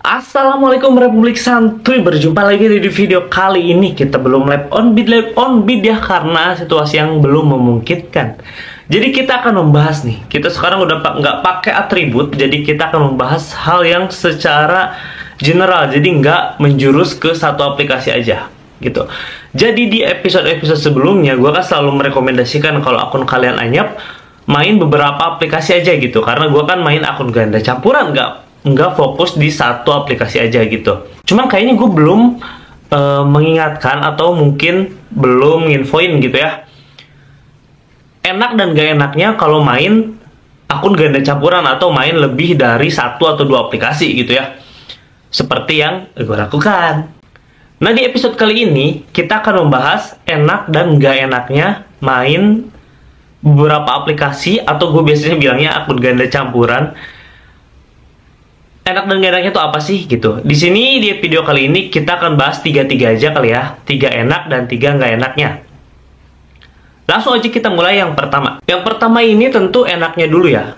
Assalamualaikum Republik Santuy, berjumpa lagi di video kali ini. Kita belum live on beat ya, karena situasi yang belum memungkinkan. Jadi kita akan membahas nih, kita sekarang udah nggak pakai atribut, jadi kita akan membahas hal yang secara general, jadi nggak menjurus ke satu aplikasi aja gitu. Jadi di episode-episode sebelumnya gue kan selalu merekomendasikan kalau akun kalian anyap, main beberapa aplikasi aja gitu, karena gue kan main akun ganda campuran, nggak fokus di satu aplikasi aja gitu. Cuman kayaknya gue belum mengingatkan atau mungkin belum nginfoin gitu ya, enak dan gak enaknya kalau main akun ganda campuran atau main lebih dari satu atau dua aplikasi gitu ya, seperti yang gue lakukan. Nah, di episode kali ini kita akan membahas enak dan gak enaknya main beberapa aplikasi, atau gue biasanya bilangnya akun ganda campuran. Enak dan gak enaknya itu apa sih gitu. Di sini di video kali ini kita akan bahas tiga aja kali ya, 3 enak dan 3 gak enaknya. Langsung aja kita mulai yang pertama. Yang pertama ini tentu enaknya dulu ya.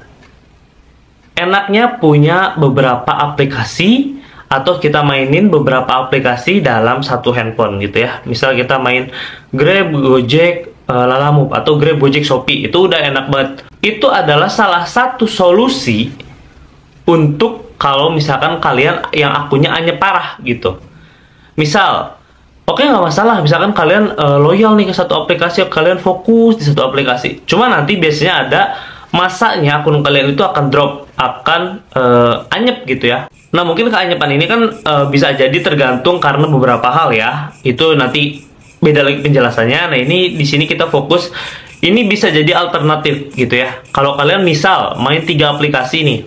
Enaknya punya beberapa aplikasi, atau kita mainin beberapa aplikasi dalam satu handphone gitu ya. Misal kita main Grab, Gojek, Lalamove, atau Grab, Gojek, Shopee, itu udah enak banget. Itu adalah salah satu solusi untuk kalau misalkan kalian yang akunnya anyep parah gitu. Misal, oke, nggak masalah, misalkan kalian loyal nih ke satu aplikasi, kalian fokus di satu aplikasi. Cuma nanti biasanya ada masanya akun kalian itu akan drop, akan anyep gitu ya. Nah, mungkin keanyepan ini kan bisa jadi tergantung karena beberapa hal ya. Itu nanti beda lagi penjelasannya. Nah, ini di sini kita fokus. Ini bisa jadi alternatif gitu ya. Kalau kalian misal main 3 aplikasi nih,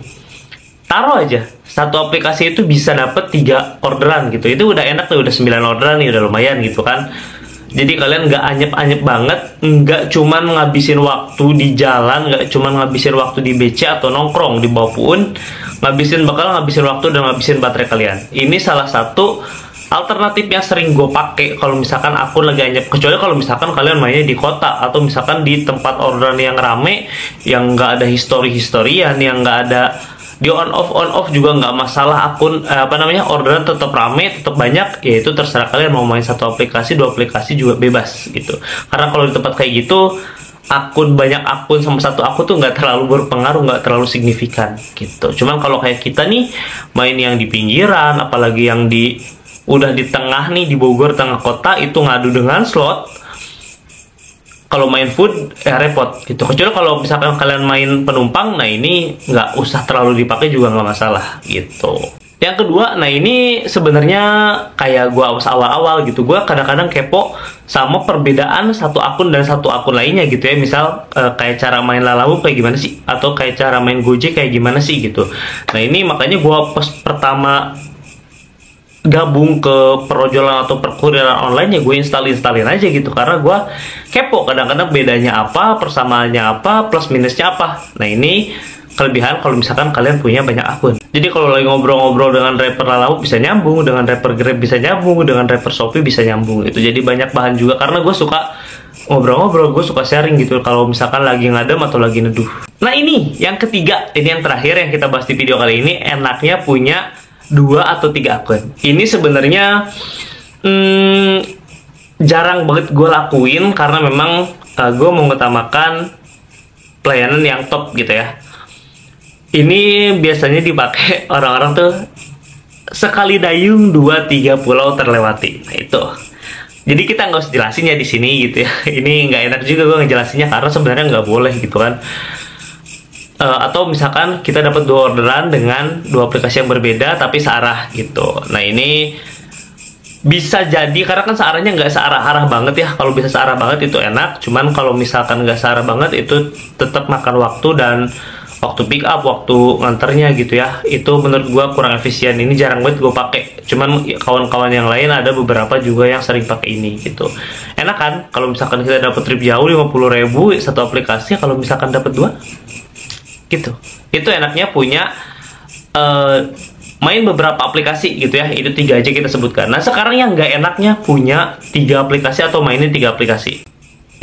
taruh aja satu aplikasi itu bisa dapet 3 orderan gitu. Itu udah enak tuh, udah 9 orderan nih, udah lumayan gitu kan. Jadi kalian nggak anyep-anyep banget, nggak cuman ngabisin waktu di jalan, nggak cuman ngabisin waktu di BC atau nongkrong di bawah pun, bakal ngabisin waktu dan ngabisin baterai kalian. Ini salah satu alternatif yang sering gue pakai kalau misalkan akun lagi anyep. Kecuali kalau misalkan kalian mainnya di kota, atau misalkan di tempat orderan yang rame, yang nggak ada historian, yang nggak ada di on off juga nggak masalah, akun orderan tetap rame, tetap banyak, yaitu terserah kalian mau main satu aplikasi, 2 aplikasi juga bebas gitu. Karena kalau di tempat kayak gitu, banyak akun sama satu akun tuh nggak terlalu berpengaruh, nggak terlalu signifikan gitu. Cuman kalau kayak kita nih main yang di pinggiran, apalagi yang udah di tengah nih, di Bogor tengah kota, itu ngadu dengan slot. Kalau main food ya repot gitu. Kecuali kalau misalkan kalian main penumpang, nah ini nggak usah terlalu dipakai juga nggak masalah gitu. Yang kedua, nah ini sebenarnya kayak gue awal-awal gitu, gue kadang-kadang kepo sama perbedaan satu akun dan satu akun lainnya gitu ya. Misal kayak cara main Lalamove kayak gimana sih, atau kayak cara main Gojek kayak gimana sih gitu. Nah, ini makanya gue pertama gabung ke perjualan atau perkuriran online, ya gue installin aja gitu, karena gue kepo kadang-kadang bedanya apa, persamaannya apa, plus minusnya apa. Nah, ini kelebihan kalau misalkan kalian punya banyak akun. Jadi kalau lagi ngobrol-ngobrol dengan rapper Lalamove bisa nyambung, dengan rapper Grab bisa nyambung, dengan rapper Shopee bisa nyambung gitu. Jadi banyak bahan juga, karena gue suka ngobrol-ngobrol, gue suka sharing gitu kalau misalkan lagi ngadem atau lagi neduh. Nah, ini yang ketiga, ini yang terakhir yang kita bahas di video kali ini, enaknya punya 2 atau 3 akun. Ini sebenarnya jarang banget gue lakuin, karena memang gue mengutamakan pelayanan yang top gitu ya. Ini biasanya dipakai orang-orang tuh sekali dayung 2-3 pulau terlewati. Nah, itu. Jadi kita nggak usah jelasin ya di sini gitu ya. Ini nggak enak juga gue ngejelasinnya, karena sebenarnya nggak boleh gitu kan. Atau misalkan kita dapat 2 orderan dengan 2 aplikasi yang berbeda tapi searah gitu. Nah, ini bisa jadi karena kan searahnya nggak searah-arah banget ya. Kalau bisa searah banget itu enak, cuman kalau misalkan nggak searah banget itu tetap makan waktu, dan waktu pick up, waktu nganternya gitu ya, itu menurut gua kurang efisien. Ini jarang banget gue pakai, cuman kawan-kawan yang lain ada beberapa juga yang sering pakai ini gitu. Enak kan kalau misalkan kita dapat trip jauh 50.000 satu aplikasi, kalau misalkan dapat 2 gitu. Itu enaknya punya main beberapa aplikasi gitu ya. Itu 3 aja kita sebutkan. Nah, sekarang yang nggak enaknya punya 3 aplikasi atau mainin 3 aplikasi.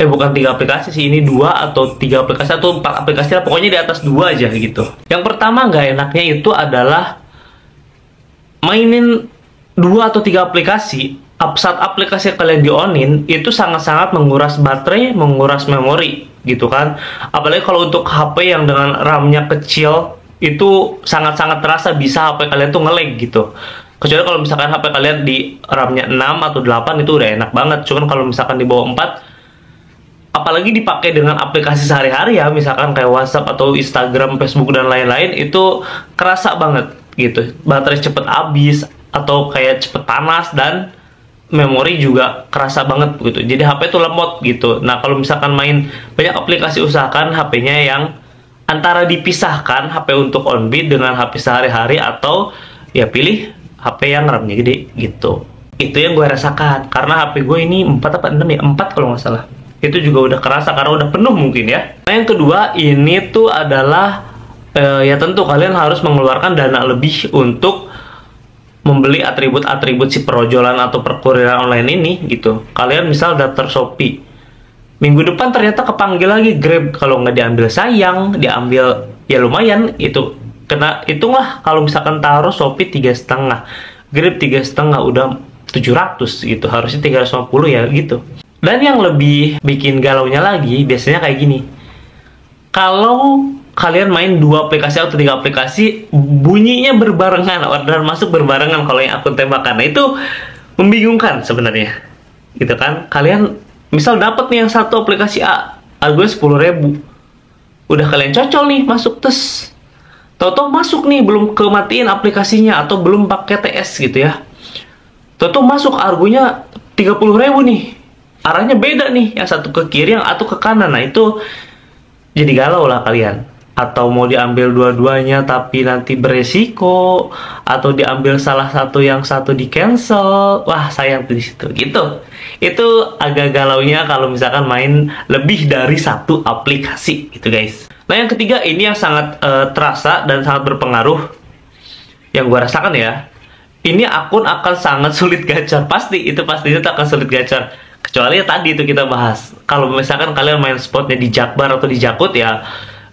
Bukan 3 aplikasi sih, ini 2 atau 3 aplikasi atau 4 aplikasi lah, pokoknya di atas 2 aja gitu. Yang pertama nggak enaknya itu adalah mainin 2 atau 3 aplikasi, saat aplikasi kalian di-onin, itu sangat-sangat menguras baterai, menguras memori, gitu kan. Apalagi kalau untuk HP yang dengan RAM-nya kecil, itu sangat-sangat terasa bisa HP kalian tuh nge-lag gitu. Kecuali kalau misalkan HP kalian di RAM-nya 6 atau 8 itu udah enak banget. Cuman kalau misalkan di bawah 4, apalagi dipakai dengan aplikasi sehari-hari ya, misalkan kayak WhatsApp atau Instagram, Facebook dan lain-lain, itu kerasa banget gitu. Baterai cepet habis atau kayak cepet panas dan memori juga kerasa banget gitu. Jadi HP itu lemot gitu. Nah, kalau misalkan main banyak aplikasi, usahakan HP-nya yang antara dipisahkan HP untuk on beat dengan HP sehari-hari, atau ya pilih HP yang RAM-nya gede gitu. Itu yang gue rasakan. Karena HP gue ini 4 apa 6 ya? 4 kalau nggak salah. Itu juga udah kerasa karena udah penuh mungkin ya. Nah, yang kedua ini tuh adalah ya tentu kalian harus mengeluarkan dana lebih untuk membeli atribut-atribut si perojolan atau perkuriran online ini gitu. Kalian misal daftar Shopee, minggu depan ternyata kepanggil lagi Grab, kalau nggak diambil sayang, diambil ya lumayan itu. Kena hitunglah kalau misalkan taruh Shopee 3,5, Grab 3,5, udah 700 gitu, harusnya 350 ya gitu. Dan yang lebih bikin galaunya lagi biasanya kayak gini. Kalau kalian main 2 aplikasi atau 3 aplikasi, bunyinya berbarengan, orderan masuk berbarengan kalau yang akun tembakan. Nah, itu membingungkan sebenarnya. Gitu kan? Kalian misal dapat nih yang satu aplikasi A, harganya 10.000. Udah kalian cocol nih masuk tes. Toto masuk nih, belum kematiin aplikasinya atau belum pakai TS gitu ya. Toto masuk, harganya 30.000 nih. Arahnya beda nih, yang satu ke kiri, yang satu ke kanan. Nah, itu jadi galau lah kalian. Atau mau diambil dua-duanya tapi nanti beresiko, atau diambil salah satu yang satu di cancel. Wah, sayang tuh di situ gitu. Itu agak galaunya kalau misalkan main lebih dari satu aplikasi gitu guys. Nah, yang ketiga ini yang sangat terasa dan sangat berpengaruh, yang gue rasakan ya. Ini akun akan sangat sulit gacor, pasti itu akan sulit gacor. Kecuali ya tadi itu kita bahas, kalau misalkan kalian main spotnya di Jakbar atau di Jakut ya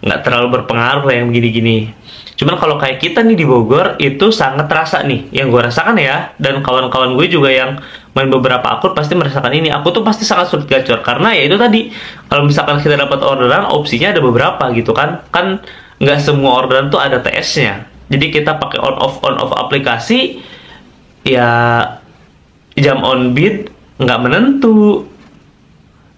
nggak terlalu berpengaruh yang gini-gini. Cuman kalau kayak kita nih di Bogor, itu sangat terasa nih, yang gue rasakan ya. Dan kawan-kawan gue juga yang main beberapa akun pasti merasakan ini. Aku tuh pasti sangat sulit gacor, karena ya itu tadi, kalau misalkan kita dapat orderan, opsinya ada beberapa gitu kan. Kan nggak semua orderan tuh ada TS-nya. Jadi kita pakai on off aplikasi, ya jam on bid nggak menentu,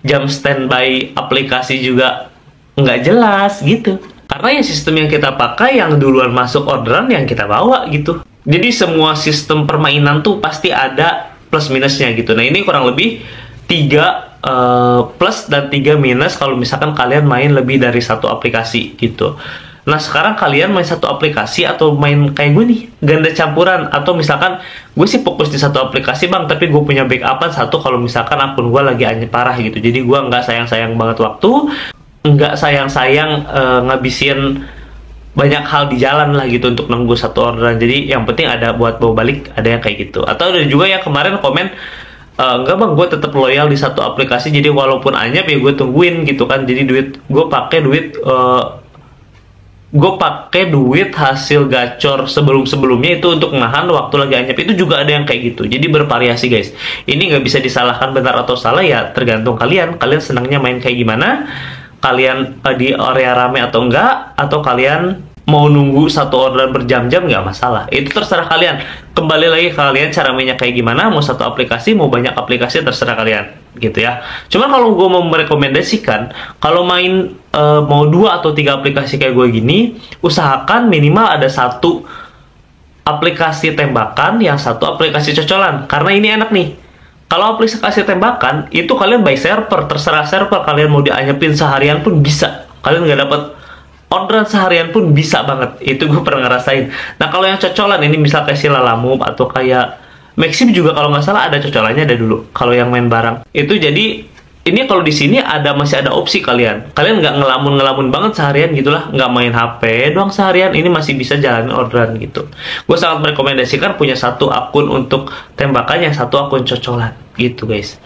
jam standby aplikasi juga nggak jelas gitu. Karena ya sistem yang kita pakai yang duluan masuk orderan yang kita bawa gitu. Jadi semua sistem permainan tuh pasti ada plus minusnya gitu. Nah, ini kurang lebih 3 plus dan 3 minus kalau misalkan kalian main lebih dari satu aplikasi gitu. Nah, sekarang kalian main satu aplikasi atau main kayak gue nih, ganda campuran, atau misalkan gue sih fokus di satu aplikasi bang, tapi gue punya backupan satu kalau misalkan akun gue lagi anjir parah gitu. Jadi gue nggak sayang-sayang banget waktu, nggak sayang-sayang ngabisin banyak hal di jalan lah gitu untuk nunggu satu orderan. Jadi yang penting ada buat bawa balik, ada yang kayak gitu. Atau ada juga yang kemarin komen, enggak bang, gue tetap loyal di satu aplikasi, jadi walaupun anyap ya gue tungguin gitu kan. Jadi gue pakai duit hasil gacor sebelumnya itu untuk menahan waktu lagi anyap. Itu juga ada yang kayak gitu. Jadi bervariasi guys. Ini nggak bisa disalahkan benar atau salah, ya tergantung kalian senangnya main kayak gimana. Kalian di area rame atau enggak, atau kalian mau nunggu satu orderan berjam-jam, nggak masalah. Itu terserah kalian. Kembali lagi ke kalian cara mainnya kayak gimana, mau satu aplikasi, mau banyak aplikasi, terserah kalian gitu ya. Cuman kalau gue mau merekomendasikan, kalau main mau 2 atau 3 aplikasi kayak gue gini, usahakan minimal ada satu aplikasi tembakan, yang satu aplikasi cocolan. Karena ini enak nih. Kalau aplikasi tembakan, itu kalian by server, terserah server. Kalian mau dianyepin seharian pun bisa. Kalian nggak dapat orderan seharian pun bisa banget. Itu gue pernah ngerasain. Nah, kalau yang cocolan ini misal kayak Silalamu atau kayak Maxim juga kalau nggak salah ada cocolannya ada dulu. Kalau yang main barang. Itu jadi, ini kalau di sini masih ada opsi kalian. Kalian nggak ngelamun banget seharian gitulah. Nggak main HP doang seharian. Ini masih bisa jalanin orderan gitu. Gue sangat merekomendasikan punya satu akun untuk tembakan, yang satu akun cocolan. Gitu guys.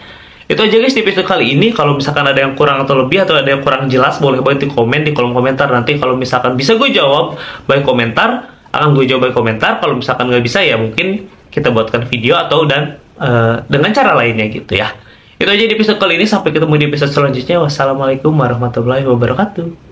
Itu aja guys di episode kali ini. Kalau misalkan ada yang kurang atau lebih, atau ada yang kurang jelas, boleh banget di komen di kolom komentar. Nanti kalau misalkan bisa gue jawab by komentar, akan gue coba komentar. Kalau misalkan nggak bisa ya mungkin kita buatkan video atau dengan cara lainnya gitu ya. Itu aja di episode kali ini, sampai ketemu di episode selanjutnya. Wassalamualaikum warahmatullahi wabarakatuh.